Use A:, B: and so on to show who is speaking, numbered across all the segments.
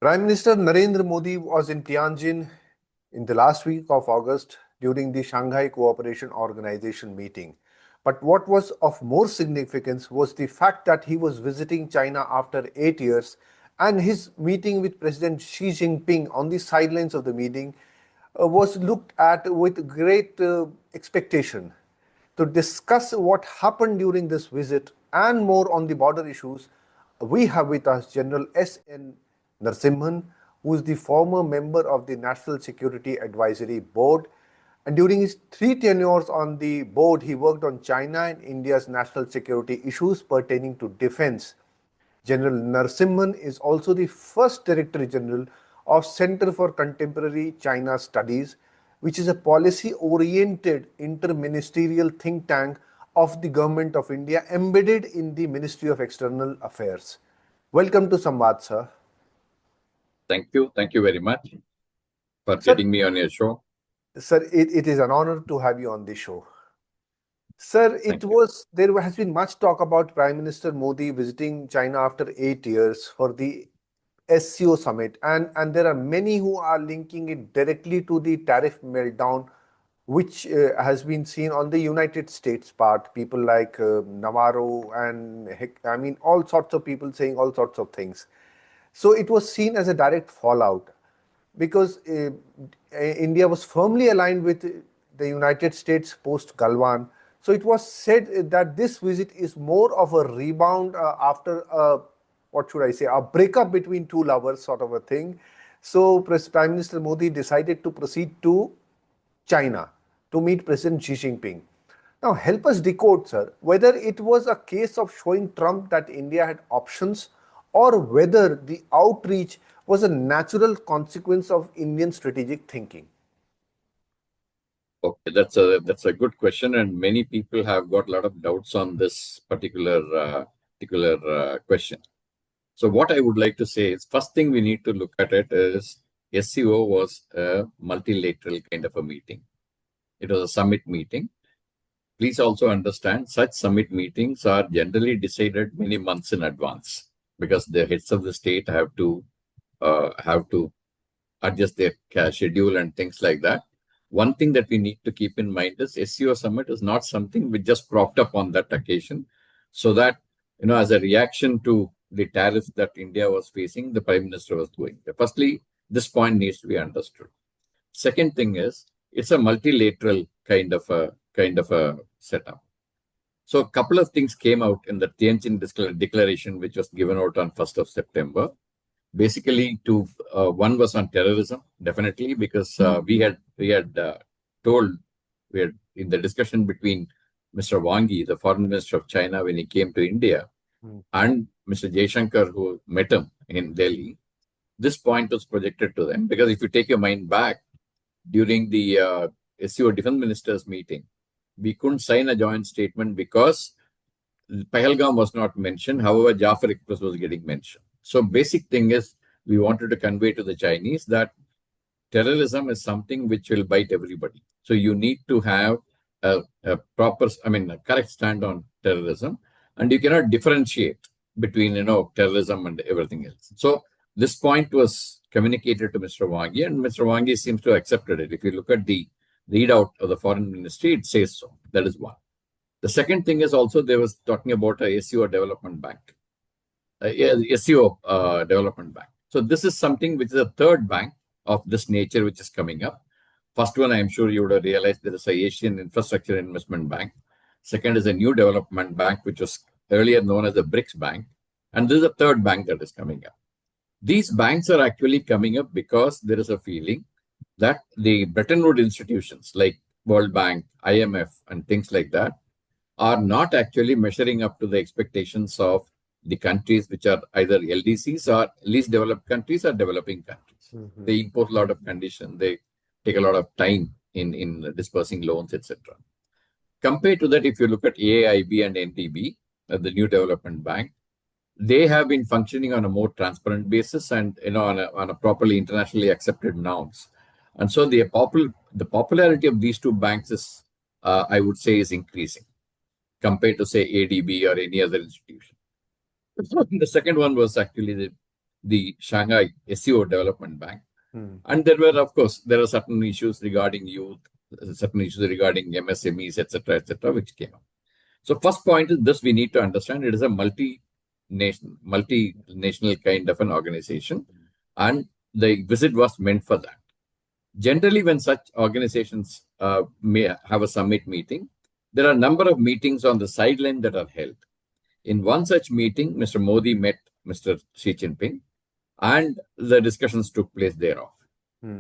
A: Prime Minister Narendra Modi was in Tianjin in the last week of August during the Shanghai Cooperation Organization meeting. But what was of more significance was the fact that he was visiting China after 8 years, and his meeting with President Xi Jinping on the sidelines of the meeting was looked at with great expectation. To discuss what happened during this visit and more on the border issues, we have with us General S.N. Narsimhan, who is the former member of the National Security Advisory Board. And during his 3 tenures on the board, he worked on China and India's national security issues pertaining to defense. General Narsimhan is also the first Director General of Center for Contemporary China Studies, which is a policy-oriented interministerial think tank of the Government of India embedded in the Ministry of External Affairs. Welcome to Samvad, sir.
B: Thank you. Thank you very much for
A: Sir,
B: getting me on your show.
A: Sir, it is an honor to have you on the show. Sir, there has been much talk about Prime Minister Modi visiting China after 8 years for the SCO summit, and there are many who are linking it directly to the tariff meltdown, which has been seen on the United States part. People like Navarro and all sorts of people saying all sorts of things. So it was seen as a direct fallout because India was firmly aligned with the United States post Galwan. So it was said that this visit is more of a rebound after what should I say, a breakup between two lovers sort of a thing. So Prime Minister Modi decided to proceed to China to meet President Xi Jinping. Now help us decode, sir, whether it was a case of showing Trump that India had options or whether the outreach was a natural consequence of Indian strategic thinking.
B: Okay, that's a good question, and many people have got a lot of doubts on this particular question. So what I would like to say is, first thing we need to look at it is SCO was a multilateral kind of a meeting. It was a summit meeting. Please also understand, such summit meetings are generally decided many months in advance because the heads of the state have to adjust their schedule and things like that. One thing that we need to keep in mind is SCO summit is not something which just propped up on that occasion, so that, as a reaction to the tariffs that India was facing, the Prime Minister was doing. Firstly, this point needs to be understood. Second thing is, it's a multilateral kind of a setup. So a couple of things came out in the Tianjin declaration, which was given out on 1st of September. Basically, one was on terrorism, definitely, because we had in the discussion between Mr. Wang Yi, the Foreign Minister of China, when he came to India, and Mr. Jaishankar, who met him in Delhi, this point was projected to them. Because if you take your mind back, during the SCO Defense Ministers meeting, we couldn't sign a joint statement because Pahalgam was not mentioned. However, Jafar Express was getting mentioned. So basic thing is, we wanted to convey to the Chinese that terrorism is something which will bite everybody. So you need to have a correct stand on terrorism, and you cannot differentiate between, terrorism and everything else. So this point was communicated to Mr. Wang Yi, and Mr. Wang Yi seems to have accepted it. If you look at the readout of the Foreign Ministry, it says so. That is one. The second thing is also, they was talking about a SCO development bank. SCO development bank. So this is something which is a third bank of this nature which is coming up. First one, I am sure you would have realized, there is a Asian Infrastructure Investment Bank. Second is a new development bank, which was earlier known as the BRICS Bank. And this is a third bank that is coming up. These banks are actually coming up because there is a feeling that the Bretton Woods institutions like World Bank, IMF, and things like that are not actually measuring up to the expectations of the countries which are either LDCs or least developed countries or developing countries. Mm-hmm. They impose a lot of conditions. They take a lot of time in dispersing loans, etc. Compared to that, if you look at AIIB and NDB, the New Development Bank, they have been functioning on a more transparent basis and on a properly internationally accepted norms. And so the popularity of these two banks is, I would say, is increasing compared to, say, ADB or any other institution. The second one was actually the Shanghai SEO Development Bank. And there are certain issues regarding youth, certain issues regarding MSMEs, etc., which came up. So first point is this: we need to understand it is a multinational kind of an organization, and the visit was meant for that. Generally, when such organizations may have a summit meeting, there are a number of meetings on the sideline that are held. In one such meeting, Mr. Modi met Mr. Xi Jinping, and the discussions took place thereof.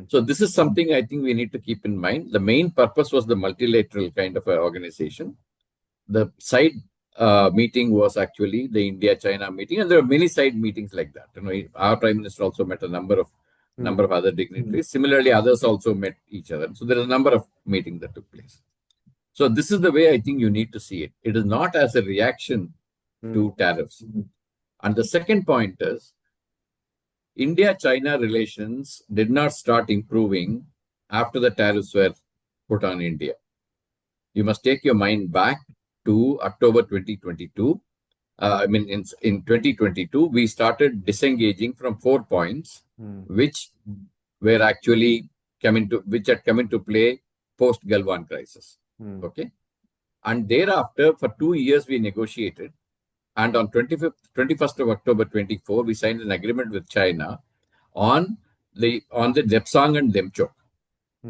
B: So this is something I think we need to keep in mind. The main purpose was the multilateral kind of organization. The side meeting was actually the India-China meeting, and there are many side meetings like that. Our Prime Minister also met a number of other dignitaries. Similarly, others also met each other. So there is a number of meetings that took place. So this is the way I think you need to see it. It is not as a reaction to tariffs. And the second point is, India-China relations did not start improving after the tariffs were put on India. You must take your mind back to October 2022. In 2022, we started disengaging from 4 points, which were actually which had come into play post Galwan crisis. Okay, and thereafter, for 2 years, we negotiated. And on 21st of October 24, we signed an agreement with China on the Depsang and Demchok.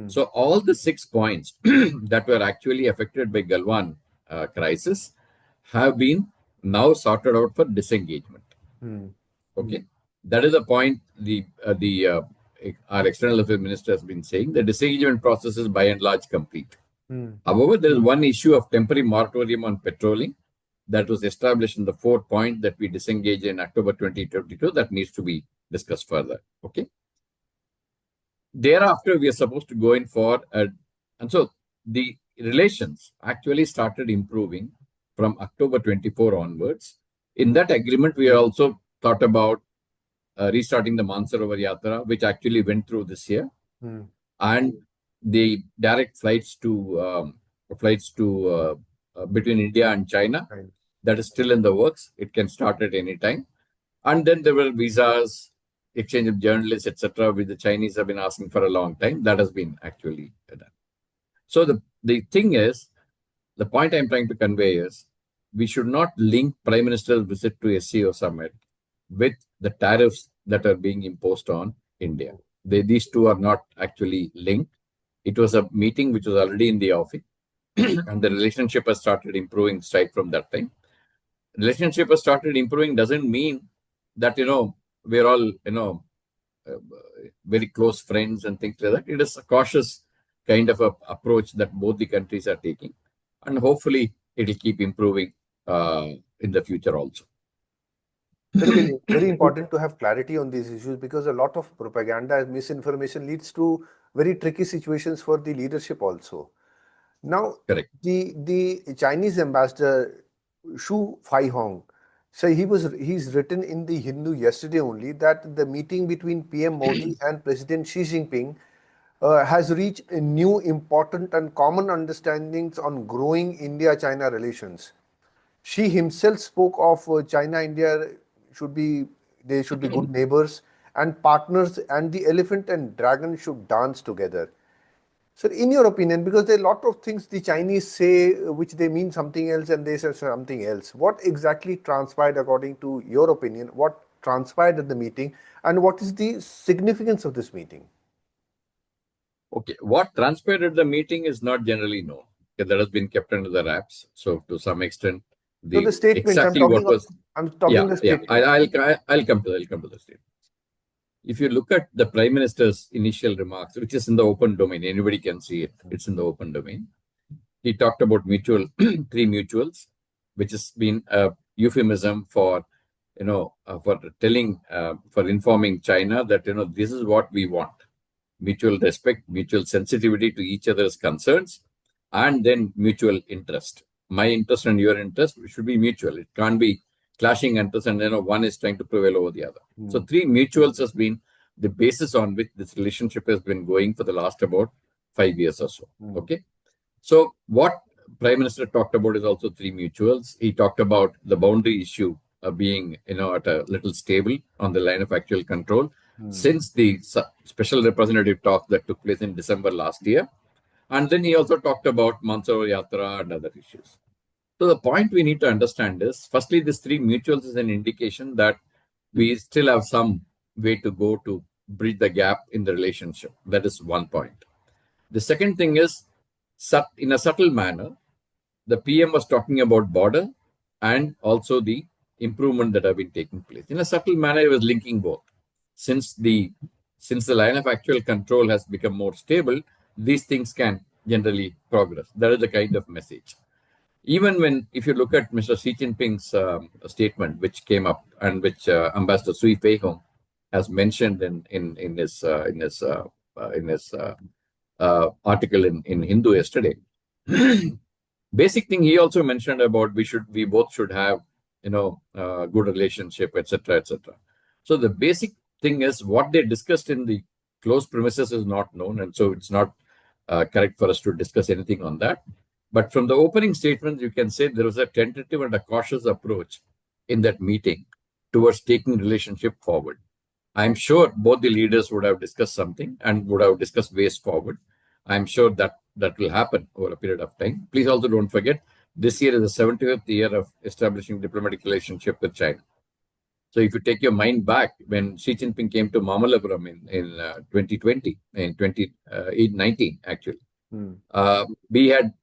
B: So all the 6 points that were actually affected by Galwan crisis have been now sorted out for disengagement. Okay, that is the point. Our external affairs minister has been saying the disengagement process is by and large complete. However, there is one issue of temporary moratorium on petroling that was established in the 4th point that we disengaged in October 2022 that needs to be discussed further. Okay. Thereafter, we are supposed to go in for and so the relations actually started improving from October 24 onwards. In that agreement, we also thought about restarting the Mansarovar Yatra, which actually went through this year, and the direct flights to between India and China. That is still in the works. It can start at any time. And then there were visas, exchange of journalists, etc., which the Chinese have been asking for a long time. That has been actually done. So the thing is, the point I'm trying to convey is, we should not link Prime Minister's visit to SCO summit with the tariffs that are being imposed on India. These two are not actually linked. It was a meeting which was already in the offing, and the relationship has started improving straight from that time. Relationship has started improving doesn't mean that, we're all, very close friends and things like that. It is a cautious kind of a approach that both the countries are taking. And hopefully it will keep improving in the future also.
A: Very, very important to have clarity on these issues, because a lot of propaganda and misinformation leads to very tricky situations for the leadership also. Now,
B: correct.
A: The Chinese ambassador Xu Feihong, so he's written in the Hindu yesterday only that the meeting between PM Modi and President Xi Jinping has reached a new important and common understandings on growing India-China relations. Xi himself spoke of China-India should be good neighbors and partners, and the elephant and dragon should dance together. So in your opinion, because there are a lot of things the Chinese say which they mean something else and they say something else, what exactly transpired according to your opinion? What transpired at the meeting, and what is the significance of this meeting?
B: Okay, what transpired at the meeting is not generally known. Okay, that has been kept under the wraps. So to some extent,
A: the statements
B: exactly what was.
A: I'm talking the statement.
B: I'll come to the statement. If you look at the Prime Minister's initial remarks, which is in the open domain, anybody can see it. It's in the open domain. He talked about three mutuals, which has been a euphemism for, for informing China that, this is what we want. Mutual respect, mutual sensitivity to each other's concerns, and then mutual interest. My interest and your interest should be mutual. It can't be clashing interests and one is trying to prevail over the other. So three mutuals has been the basis on which this relationship has been going for the last about 5 years or so. Okay. So what Prime Minister talked about is also three mutuals. He talked about the boundary issue being, at a little stable on the line of actual control since the special representative talk that took place in December last year. And then he also talked about Mansarovar Yatra and other issues. So the point we need to understand is, firstly, this three mutuals is an indication that we still have some way to go to bridge the gap in the relationship. That is one point. The second thing is, in a subtle manner, the PM was talking about border and also the improvement that have been taking place. In a subtle manner, he was linking both. Since the line of actual control has become more stable, these things can generally progress. That is the kind of message. Even when, if you look at Mr. Xi Jinping's statement, which came up and which Ambassador Xu Feihong has mentioned in his article in Hindu yesterday, basic thing he also mentioned about we both should have good relationship, etc., etc. So the basic thing is what they discussed in the closed premises is not known, and so it's not correct for us to discuss anything on that. But from the opening statements, you can say there was a tentative and a cautious approach in that meeting towards taking relationship forward. I'm sure both the leaders would have discussed something and would have discussed ways forward. I'm sure that will happen over a period of time. Please also don't forget, this year is the 75th year of establishing diplomatic relationship with China. So if you take your mind back, when Xi Jinping came to Mamallapuram in 2020, in 2019 actually, we had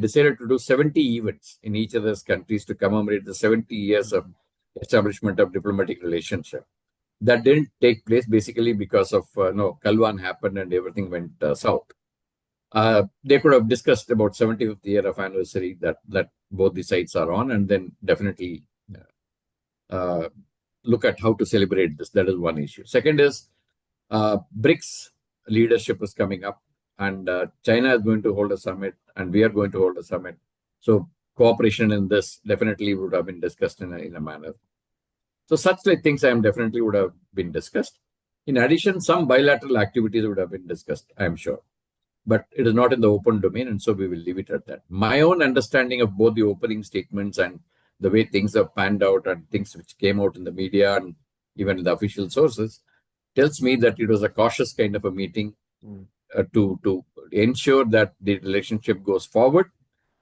B: decided to do 70 events in each other's countries to commemorate the 70 years of establishment of diplomatic relationship. That didn't take place basically because of Galwan happened and everything went south. They could have discussed about 75th year of anniversary that both the sides are on, and then definitely look at how to celebrate this. That is one issue. Second is BRICS leadership is coming up, and China is going to hold a summit, and we are going to hold a summit. So cooperation in this definitely would have been discussed in a manner. So such things definitely would have been discussed. In addition, some bilateral activities would have been discussed, I am sure. But it is not in the open domain, and so we will leave it at that. My own understanding of both the opening statements and the way things have panned out and things which came out in the media and even in the official sources tells me that it was a cautious kind of a meeting to ensure that the relationship goes forward,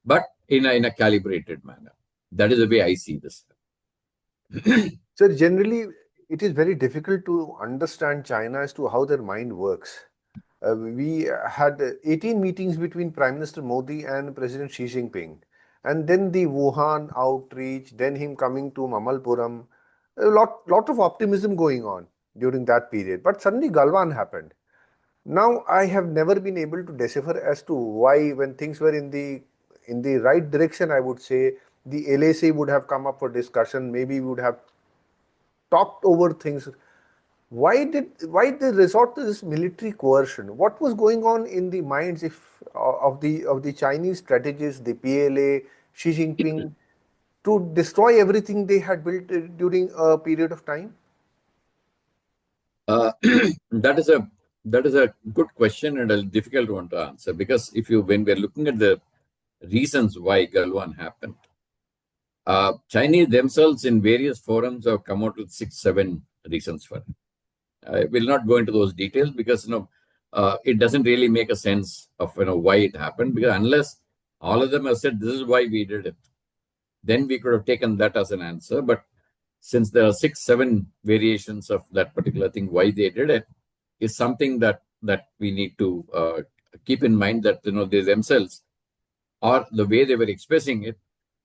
B: but in a calibrated manner. That is the way I see this.
A: Sir, generally, it is very difficult to understand China as to how their mind works. We had 18 meetings between Prime Minister Modi and President Xi Jinping. And then the Wuhan outreach, then him coming to Mamallapuram. A lot of optimism going on during that period. But suddenly Galwan happened. Now, I have never been able to decipher as to why, when things were in the right direction, I would say the LAC would have come up for discussion. Maybe we would have talked over things. Why did they resort to this military coercion? What was going on in the minds of the Chinese strategists, the PLA, Xi Jinping, to destroy everything they had built during a period of time?
B: That is a good question and a difficult one to answer, because when we're looking at the reasons why Galwan happened, Chinese themselves in various forums have come out with 6-7 reasons for it. I will not go into those details because it doesn't really make a sense of why it happened, because unless all of them have said this is why we did it, then we could have taken that as an answer. But since there are 6-7 variations of that particular thing, why they did it is something that we need to keep in mind, that they themselves, or the way they were expressing it,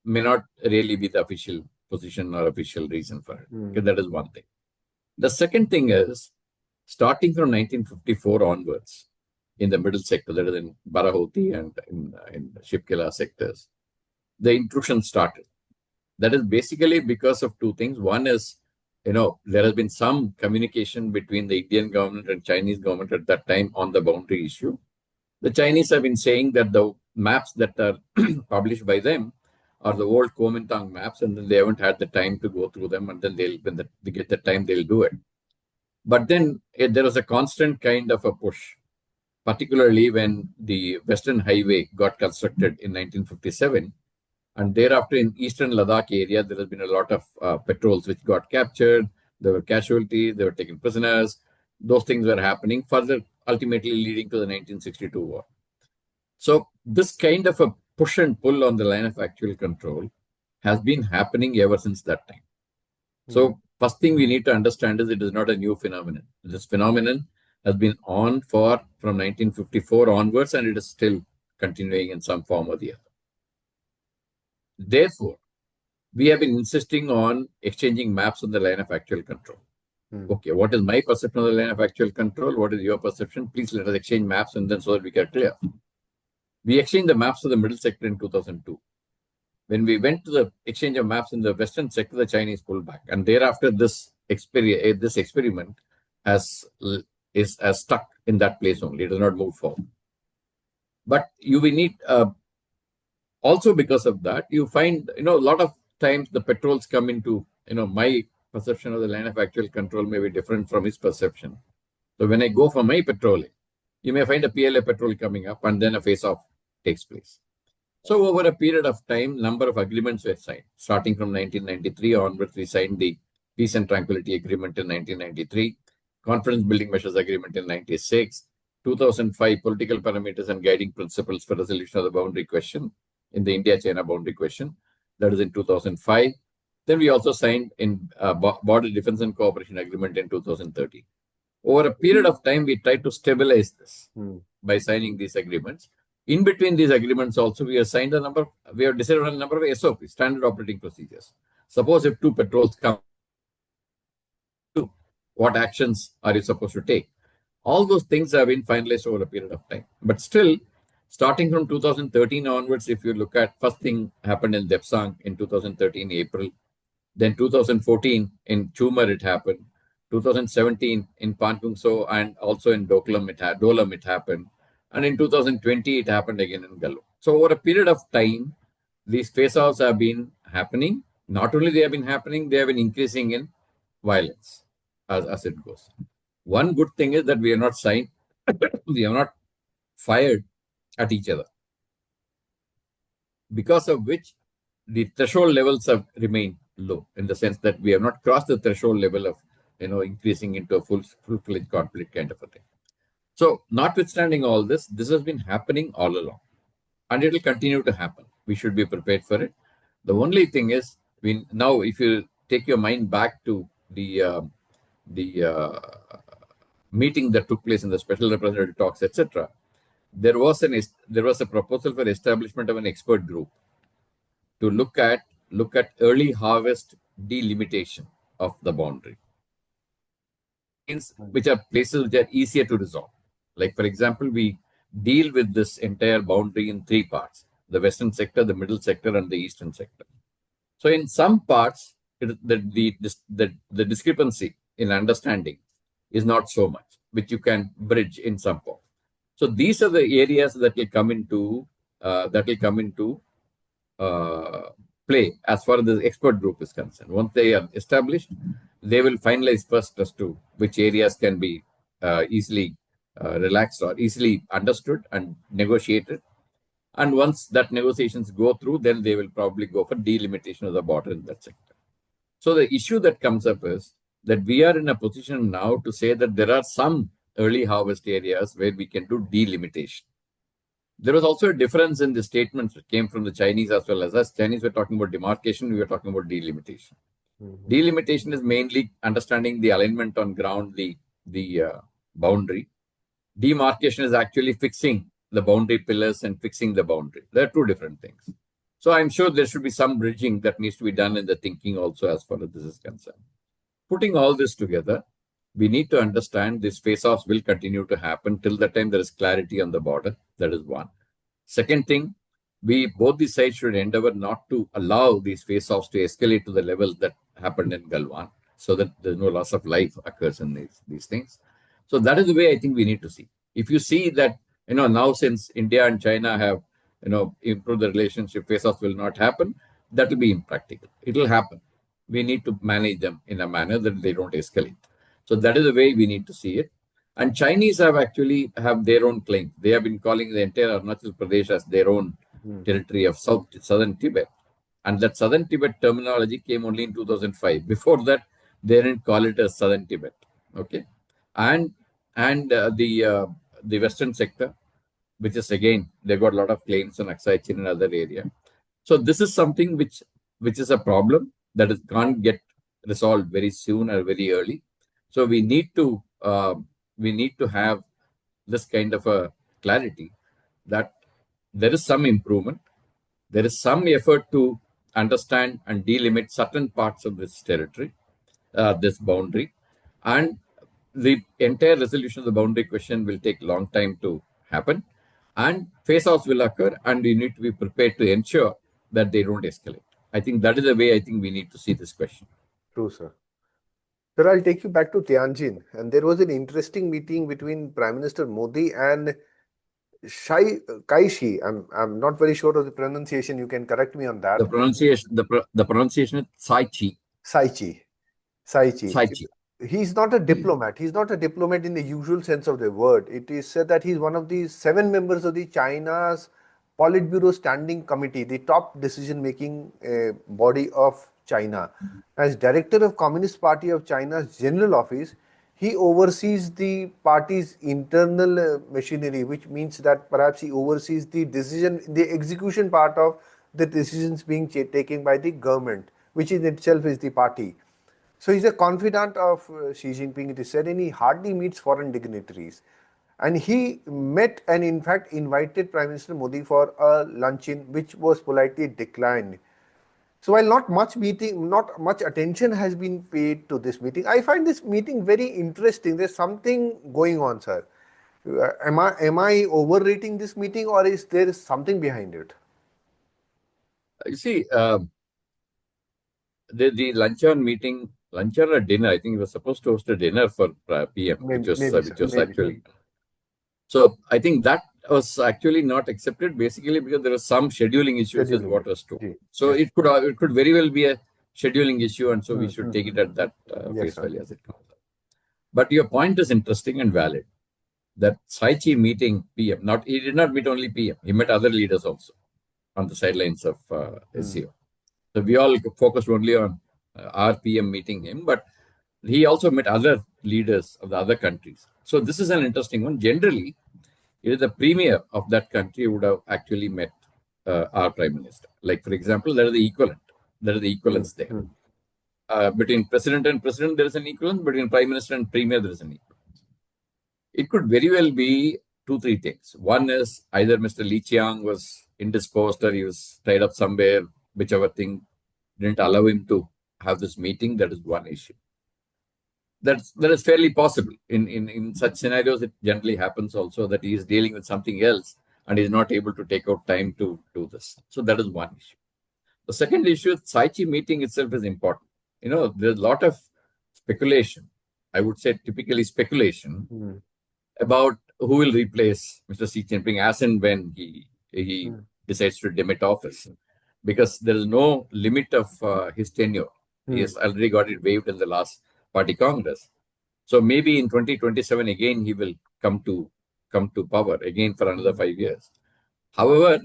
B: may not really be the official position or official reason for it. Okay, that is one thing. The second thing is, starting from 1954 onwards, in the middle sector, that is in Barahoti and in Shipkila sectors, the intrusion started. That is basically because of two things. One is, there has been some communication between the Indian government and Chinese government at that time on the boundary issue. The Chinese have been saying that the maps that are published by them are the old Kuomintang maps, and then they haven't had the time to go through them, and then when they get the time, they'll do it. But then there was a constant kind of a push, particularly when the Western Highway got constructed in 1957. And thereafter, in eastern Ladakh area, there has been a lot of patrols which got captured. There were casualties. They were taken prisoners. Those things were happening, further ultimately leading to the 1962 war. So this kind of a push and pull on the line of actual control has been happening ever since that time. So first thing we need to understand is it is not a new phenomenon. This phenomenon has been on from 1954 onwards, and it is still continuing in some form or the other. Therefore, we have been insisting on exchanging maps on the line of actual control. Okay, what is my perception of the line of actual control? What is your perception? Please let us exchange maps, and then so that we get clear. We exchanged the maps of the middle sector in 2002. When we went to the exchange of maps in the western sector, the Chinese pulled back, and thereafter this experiment is stuck in that place only. It has not moved forward. But you will need also because of that, you find a lot of times the patrols come into my perception of the line of actual control may be different from his perception. So when I go for my patrolling, you may find a PLA patrol coming up, and then a face-off takes place. So over a period of time, number of agreements were signed. Starting from 1993 onwards, we signed the Peace and Tranquility Agreement in 1993, Confidence Building Measures Agreement in 96, 2005 Political Parameters and Guiding Principles for Resolution of the Boundary Question in the India-China Boundary Question. That is in 2005. Then we also signed in Border Defense and Cooperation Agreement in 2013. Over a period of time, we tried to stabilize this by signing these agreements. In between these agreements also, we have decided on a number of SOPs, standard operating procedures. Suppose if two patrols come, what actions are you supposed to take? All those things have been finalized over a period of time. But still, starting from 2013 onwards, if you look at, first thing happened in Depsang in 2013, April. Then 2014 in Chumar it happened. 2017 in Pankungso and also in Dolam it happened. And in 2020, it happened again in Galwan. So over a period of time, these face-offs have been happening. Not only they have been happening, they have been increasing in violence as it goes. One good thing is that we are not we have not fired at each other, because of which the threshold levels have remained low, in the sense that we have not crossed the threshold level of increasing into a full-fledged conflict kind of a thing. So, notwithstanding all this, this has been happening all along, and it will continue to happen. We should be prepared for it. The only thing is, now, if you take your mind back to the meeting that took place in the special representative talks, etc., there was a proposal for establishment of an expert group to look at early harvest delimitation of the boundary, which are places which are easier to resolve. Like, for example, we deal with this entire boundary in three parts: the western sector, the middle sector, and the eastern sector. So in some parts, the discrepancy in understanding is not so much, which you can bridge in some form. So these are the areas that will come into play as far as the expert group is concerned. Once they are established, they will finalize first as to which areas can be easily relaxed or easily understood and negotiated. And once that negotiations go through, then they will probably go for delimitation of the border in that sector. So the issue that comes up is that we are in a position now to say that there are some early harvest areas where we can do delimitation. There was also a difference in the statements that came from the Chinese as well as us. Chinese were talking about demarcation, we were talking about delimitation. Delimitation is mainly understanding the alignment on ground, the boundary. Demarcation is actually fixing the boundary pillars and fixing the boundary. There are two different things. So I'm sure there should be some bridging that needs to be done in the thinking also as far as this is concerned. Putting all this together, we need to understand these face-offs will continue to happen till the time there is clarity on the border. That is one. Second thing, both the sides should endeavor not to allow these face-offs to escalate to the level that happened in Galwan, so that there's no loss of life occurs in these things. So that is the way I think we need to see. If you see that, now since India and China have, improved the relationship, face-offs will not happen, that will be impractical. It will happen. We need to manage them in a manner that they don't escalate. So that is the way we need to see it. And Chinese have their own claim. They have been calling the entire Arunachal Pradesh as their own territory of southern Tibet. And that Southern Tibet terminology came only in 2005. Before that, they didn't call it as Southern Tibet. Okay, and the Western sector, which is again they got a lot of claims on Aksai Chin and other area. So this is something which is a problem that is can't get resolved very soon or very early. So we need to have this kind of a clarity that there is some improvement, there is some effort to understand and delimit certain parts of this territory, this boundary, and the entire resolution of the boundary question will take a long time to happen, and face-offs will occur, and we need to be prepared to ensure that they don't escalate. I think that is the way I think we need to see this question.
A: True, sir. Sir, I'll take you back to Tianjin, and there was an interesting meeting between Prime Minister Modi and Kaishi. I'm not very sure of the pronunciation. You can correct me on that.
B: The pronunciation is Saichi.
A: Saichi. He's not a diplomat. He's not a diplomat in the usual sense of the word. It is said that he's one of the 7 members of the China's Politburo Standing Committee, the top decision-making body of China. As director of Communist Party of China's General Office, he oversees the party's internal machinery, which means that perhaps he oversees the execution part of the decisions being taken by the government, which in itself is the party. So he's a confidant of Xi Jinping, it is said, and he hardly meets foreign dignitaries. And he met and in fact invited Prime Minister Modi for a luncheon, which was politely declined. So while not much attention has been paid to this meeting, I find this meeting very interesting. There's something going on, sir. Am I overrating this meeting, or is there something behind it?
B: You see, the luncheon or dinner, I think he was supposed to host a dinner for PM, which was actually. So I think that was actually not accepted, basically because there was some scheduling issues is what was told. So it could very well be a scheduling issue, and so we should take it at that face value as it comes. But your point is interesting and valid. That Saichi meeting PM, he did not meet only PM, he met other leaders also on the sidelines of SCO. So we all focused only on our PM meeting him, but he also met other leaders of the other countries. So this is an interesting one. Generally, it is the premier of that country would have actually met our prime minister. Like, for example, there is the equivalent. There is the equivalence there. Between president and president, there is an equivalence. Between prime minister and premier, there is an equivalence. It could very well be 2-3 things. One is either Mr. Li Qiang was indisposed or he was tied up somewhere, whichever thing didn't allow him to have this meeting. That is one issue. That is fairly possible. In such scenarios, it generally happens also that he is dealing with something else and is not able to take out time to do this. So that is one issue. The second issue, Saichi meeting itself is important. There's a lot of speculation. I would say typically speculation about who will replace Mr. Xi Jinping as and when he decides to demit office. Because there is no limit of his tenure. He has already got it waived in the last party congress. So maybe in 2027 again he will come to power again for another 5 years. However,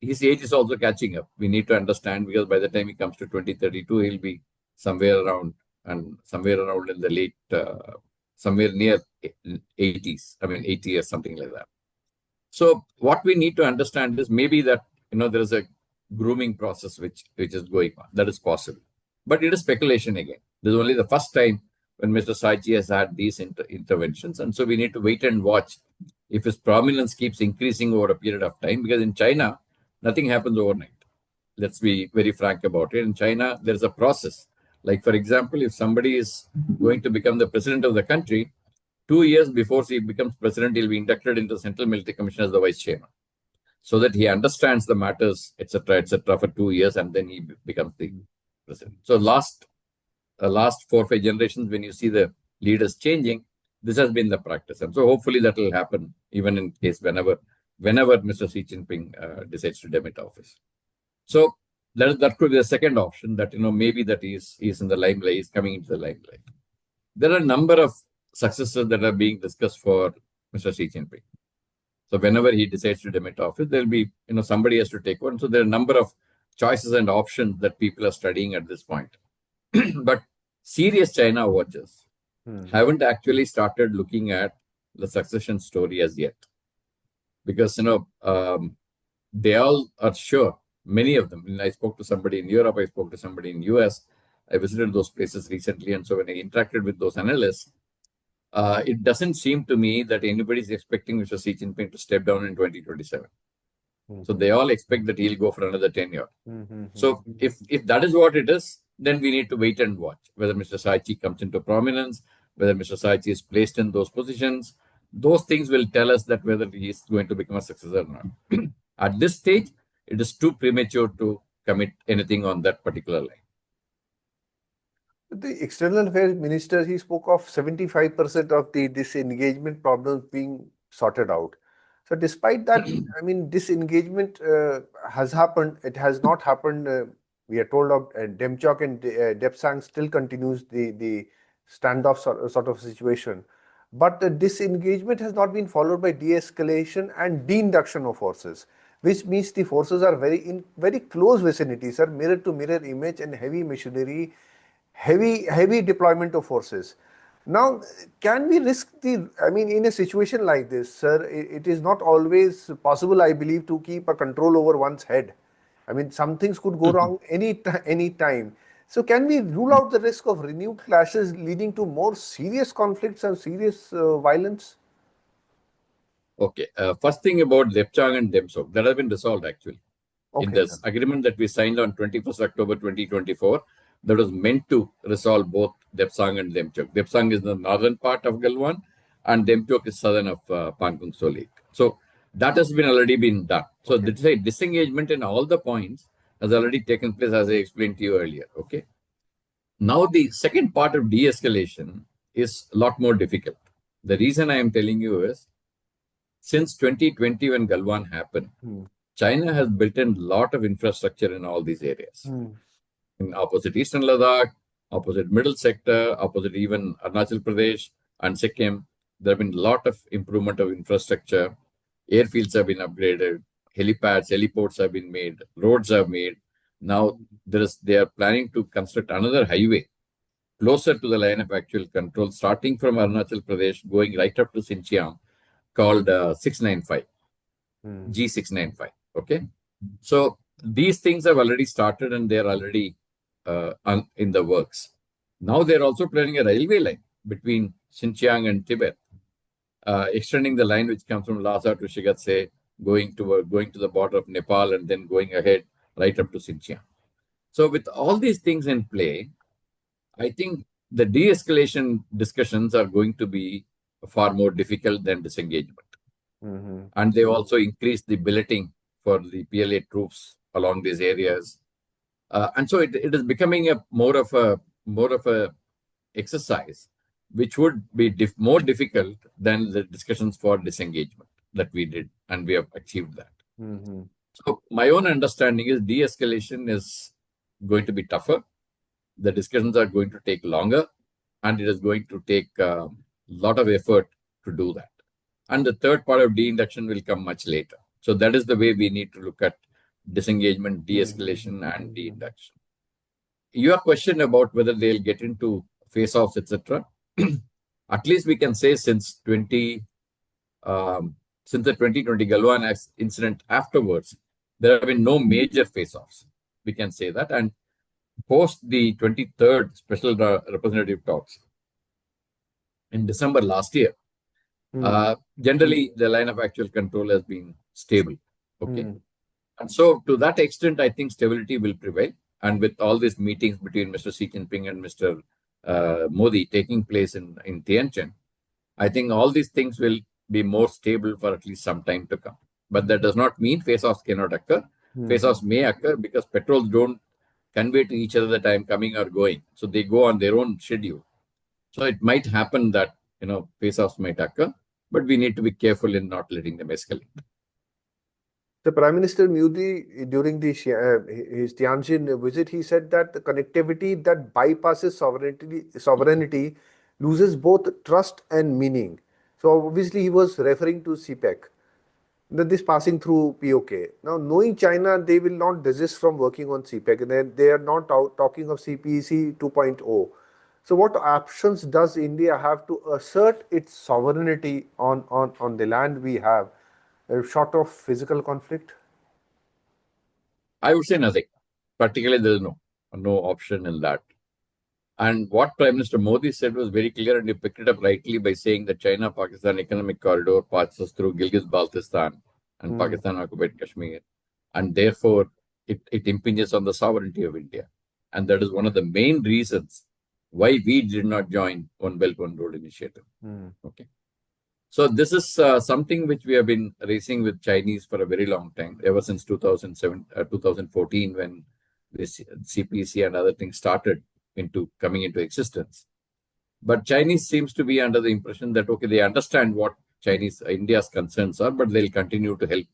B: his age is also catching up. We need to understand, because by the time he comes to 2032, he'll be somewhere around in the late, somewhere near 80s. 80 years, something like that. So what we need to understand is maybe that there is a grooming process which is going on. That is possible. But it is speculation again. This is only the first time when Mr. Saichi has had these interventions. And so we need to wait and watch if his prominence keeps increasing over a period of time. Because in China, nothing happens overnight. Let's be very frank about it. In China, there's a process. Like, for example, if somebody is going to become the president of the country, 2 years before he becomes president, he'll be inducted into the Central Military Commission as the vice chairman, so that he understands the matters, etc., for 2 years, and then he becomes the president. So last 4 or 5 generations, when you see the leaders changing, this has been the practice. And so hopefully that will happen even in case whenever Mr. Xi Jinping decides to demit office. So that could be the second option, that maybe that he is in the limelight, he's coming into the limelight. There are a number of successors that are being discussed for Mr. Xi Jinping. So whenever he decides to demit office, there'll be somebody has to take one. So there are a number of choices and options that people are studying at this point. But serious China watchers haven't actually started looking at the succession story as yet, because they all are sure. Many of them. I spoke to somebody in Europe. I spoke to somebody in US. I visited those places recently, and so when I interacted with those analysts, it doesn't seem to me that anybody is expecting Mr. Xi Jinping to step down in 2027. So they all expect that he'll go for another tenure. So if that is what it is, then we need to wait and watch whether Mr. Saichi comes into prominence, whether Mr. Saichi is placed in those positions. Those things will tell us that whether he is going to become a successor or not. At this stage, it is too premature to commit anything on that particular line.
A: The External Affairs Minister, he spoke of 75% of the disengagement problems being sorted out. So despite that, I mean, disengagement has happened. It has not happened. We are told of Demchok and Depsang still continues the standoff sort of situation. But the disengagement has not been followed by de-escalation and de-induction of forces, which means the forces are in very close vicinity, sir, mirror to mirror image and heavy machinery, heavy deployment of forces. Now, can we risk I mean, in a situation like this, sir, it is not always possible, I believe, to keep a control over one's head. I mean, some things could go wrong any time. So can we rule out the risk of renewed clashes leading to more serious conflicts and serious violence?
B: Okay. First thing about Depchang and Demsok, that has been resolved actually.
A: Okay,
B: in this
A: sir.
B: agreement that we signed on 21st October 2024, that was meant to resolve both Depsang and Demchok. Depsang is the northern part of Galwan, and Demchok is southern of Pangkong So Lake. So that has been already been done. So the disengagement in all the points has already taken place, as I explained to you earlier. Okay. Now the second part of de-escalation is a lot more difficult. The reason I am telling you is, since 2020 when Galwan happened, China has built in a lot of infrastructure in all these areas. In opposite Eastern Ladakh, opposite middle sector, opposite even Arunachal Pradesh and Sikkim, there have been a lot of improvement of infrastructure. Airfields have been upgraded, helipads, heliports have been made, roads are made. Now they are planning to construct another highway closer to the line of actual control, starting from Arunachal Pradesh, going right up to Xinjiang, called 695, G695. Okay. So these things have already started and they're already in the works. Now they're also planning a railway line between Xinjiang and Tibet, extending the line which comes from Lhasa to Shigatse, going to the border of Nepal and then going ahead right up to Xinjiang. So with all these things in play, I think the de-escalation discussions are going to be far more difficult than disengagement. And they've also increased the billeting for the PLA troops along these areas. And so it is becoming a more of a exercise, which would be more difficult than the discussions for disengagement that we did, and we have achieved that. So my own understanding is de-escalation is going to be tougher. The discussions are going to take longer, and it is going to take a lot of effort to do that. And the third part of de-induction will come much later. So that is the way we need to look at disengagement, de-escalation, and de-induction. Your question about whether they'll get into face-offs, etc. At least we can say since the 2020 Galwan incident afterwards, there have been no major face-offs. We can say that. And post the 23rd special representative talks in December last year, generally the line of actual control has been stable. Okay. And so to that extent, I think stability will prevail. And with all these meetings between Mr. Xi Jinping and Mr. Modi taking place in Tianjin, I think all these things will be more stable for at least some time to come. But that does not mean face-offs cannot occur. Face-offs may occur because patrols don't convey to each other that I am coming or going. So they go on their own schedule. So it might happen that, face-offs might occur, but we need to be careful in not letting them escalate.
A: The Prime Minister Modi, during his Tianjin visit, he said that the connectivity that bypasses sovereignty loses both trust and meaning. So obviously he was referring to CPEC. this passing through POK. Now, knowing China, they will not desist from working on CPEC. They are not talking of CPEC 2.0. So what options does India have to assert its sovereignty on the land we have, short of physical conflict?
B: I would say nothing. Particularly, there is no option in that. And what Prime Minister Modi said was very clear, and he picked it up rightly by saying that China-Pakistan economic corridor passes through Gilgit-Baltistan and Pakistan-occupied Kashmir, and therefore it impinges on the sovereignty of India. And that is one of the main reasons why we did not join One Belt, One Road initiative. Okay. So this is something which we have been raising with Chinese for a very long time, ever since 2014, when this CPC and other things started coming into existence. But Chinese seems to be under the impression that, okay, they understand what India's concerns are, but they'll continue to help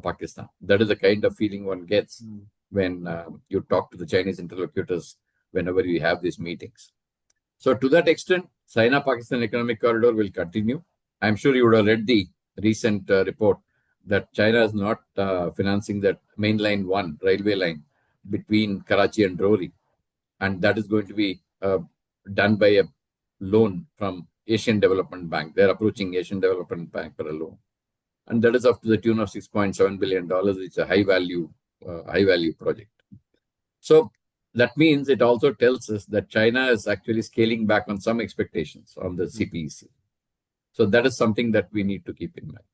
B: Pakistan. That is the kind of feeling one gets when you talk to the Chinese interlocutors whenever you have these meetings. So to that extent, China-Pakistan economic corridor will continue. I'm sure you would have read the recent report that China is not financing that mainline 1 railway line between Karachi and Rohri. And that is going to be done by a loan from Asian Development Bank. They're approaching Asian Development Bank for a loan. And that is up to the tune of $6.7 billion. It's a high value project. So that means it also tells us that China is actually scaling back on some expectations on the CPEC. So that is something that we need to keep in mind.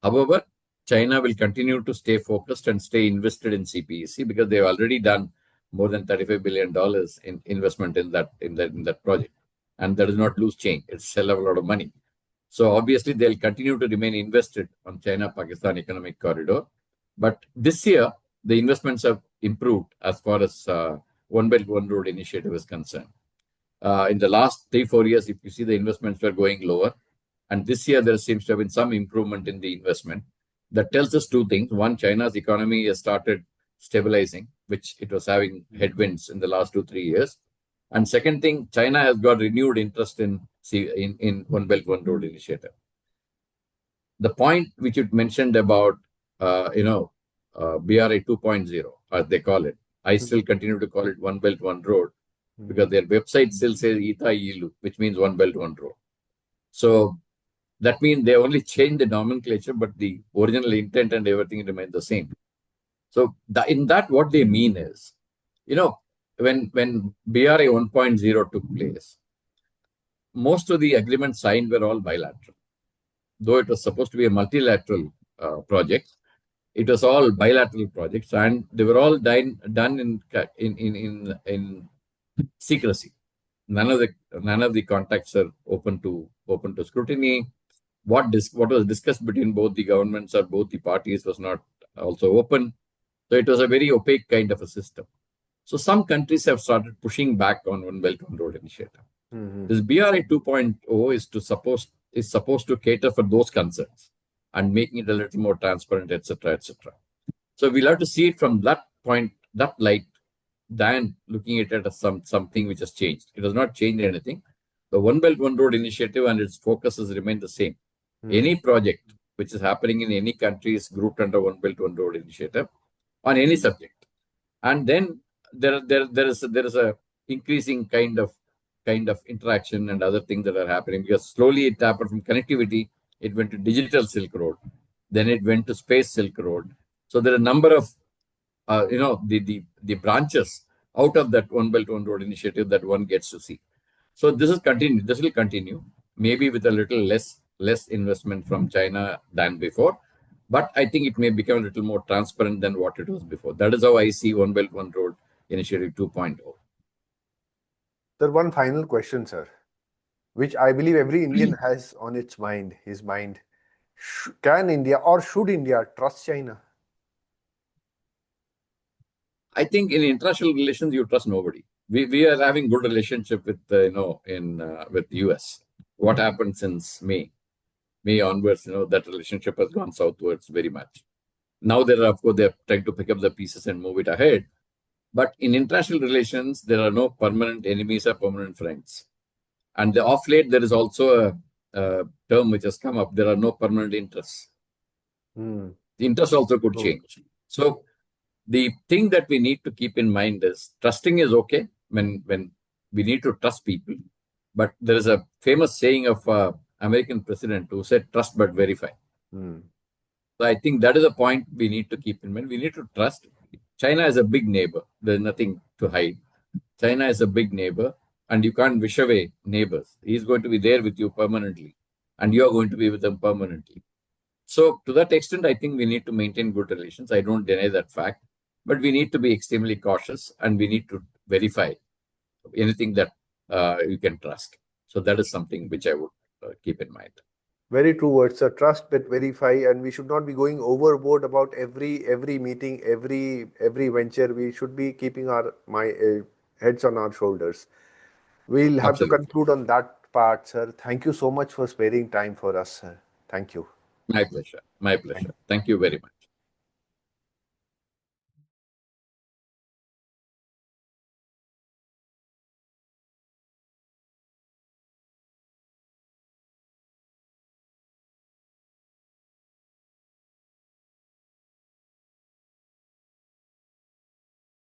B: However, China will continue to stay focused and stay invested in CPEC because they've already done more than $35 billion in investment in that project. And that does not lose change. It's a hell of a lot of money. So obviously, they'll continue to remain invested on China-Pakistan economic corridor. But this year, the investments have improved as far as One Belt, One Road initiative is concerned. In the last 3-4 years, if you see, the investments were going lower. And this year, there seems to have been some improvement in the investment. That tells us two things. One, China's economy has started stabilizing, which it was having headwinds in the last 2-3 years. And second thing, China has got renewed interest in One Belt, One Road initiative. The point which you mentioned about, BRA 2.0, as they call it, I still continue to call it One Belt, One Road, because their website still says Ita Ilu, which means One Belt, One Road. So that means they only changed the nomenclature, but the original intent and everything remained the same. So in that, what they mean is, when BRA 1.0 took place, most of the agreements signed were all bilateral. Though it was supposed to be a multilateral project, it was all bilateral projects, and they were all done in secrecy. None of the contacts are open to scrutiny. What was discussed between both the governments or both the parties was not also open. So it was a very opaque kind of a system. So some countries have started pushing back on One Belt, One Road initiative. This BRA 2.0 is supposed to cater for those concerns and making it a little more transparent, etc., etc. So we'll have to see it from that light, than looking at it as something which has changed. It has not changed anything. The One Belt, One Road initiative and its focuses remain the same. Any project which is happening in any country is grouped under One Belt, One Road initiative on any subject. And then there is a increasing kind of interaction and other things that are happening, because slowly it happened from connectivity, it went to digital Silk Road, then it went to space Silk Road. So there are a number of the branches out of that One Belt, One Road initiative that one gets to see. So this will continue, maybe with a little less investment from China than before. But I think it may become a little more transparent than what it was before. That is how I see One Belt, One Road Initiative 2.0.
A: Sir, one final question, sir, which I believe every Indian has on his mind. Can India or should India trust China?
B: I think in international relations, you trust nobody. We are having good relationship with with the US. What happened since May onwards, that relationship has gone southwards very much. Now they're trying to pick up the pieces and move it ahead. But in international relations, there are no permanent enemies or permanent friends. And off late, there is also a term which has come up. There are no permanent interests. The interest also could change. So the thing that we need to keep in mind is trusting is okay when we need to trust people. But there is a famous saying of American president who said, trust but verify. So I think that is a point we need to keep in mind. We need to trust. China is a big neighbor. There's nothing to hide. China is a big neighbor, and you can't wish away neighbors. He's going to be there with you permanently, and you are going to be with them permanently. So to that extent, I think we need to maintain good relations. I don't deny that fact, but we need to be extremely cautious, and we need to verify anything that you can trust. So that is something which I would keep in mind.
A: Very true words, sir. Trust but verify, and we should not be going overboard about every meeting, every venture. We should be keeping our heads on our shoulders. We'll have to
B: Absolutely.
A: conclude on that part, sir. Thank you so much for sparing time for us, sir. Thank you.
B: My pleasure. My pleasure. Thank you very much.